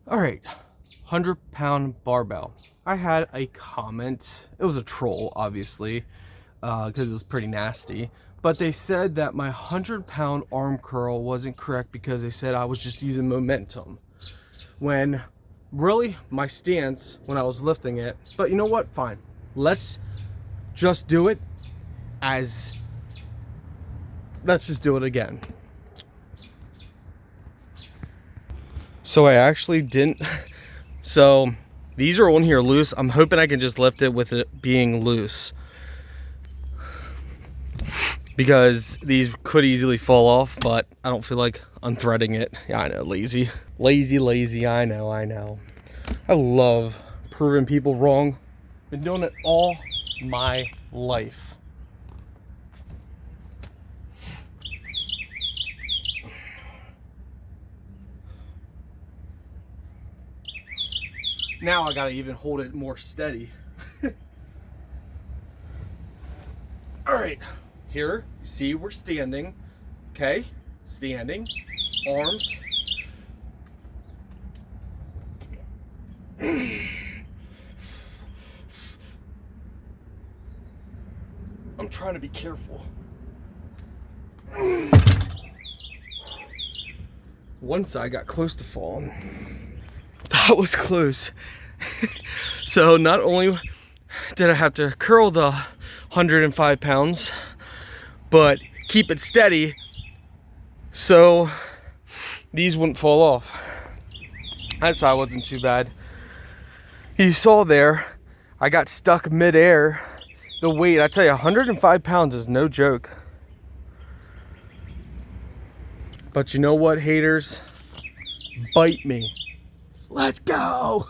All right, 100-pound barbell. I had a comment. It was a troll, obviously, because it was pretty nasty. But they said that my 100-pound arm curl wasn't correct because they said I was just using momentum. When really my stance when I was lifting it. But you know what? Fine. Let's just do it as. Let's just do it again. So I actually didn't. So these are on here loose. I'm hoping I can just lift it with it being loose, because these could easily fall off, but I don't feel like unthreading it. Yeah, I know, lazy. Lazy, I know. I love proving people wrong. Been doing it all my life. Now I gotta even hold it more steady. All right, here, see, we're standing, okay? Standing, arms. I'm trying to be careful. One side got close to falling. That was close. So not only did I have to curl the 105 pounds, but keep it steady so these wouldn't fall off. That side wasn't too bad. You saw there, I got stuck midair. The weight, I tell you, 105 pounds is no joke. But you know what, haters? Bite me. Let's go.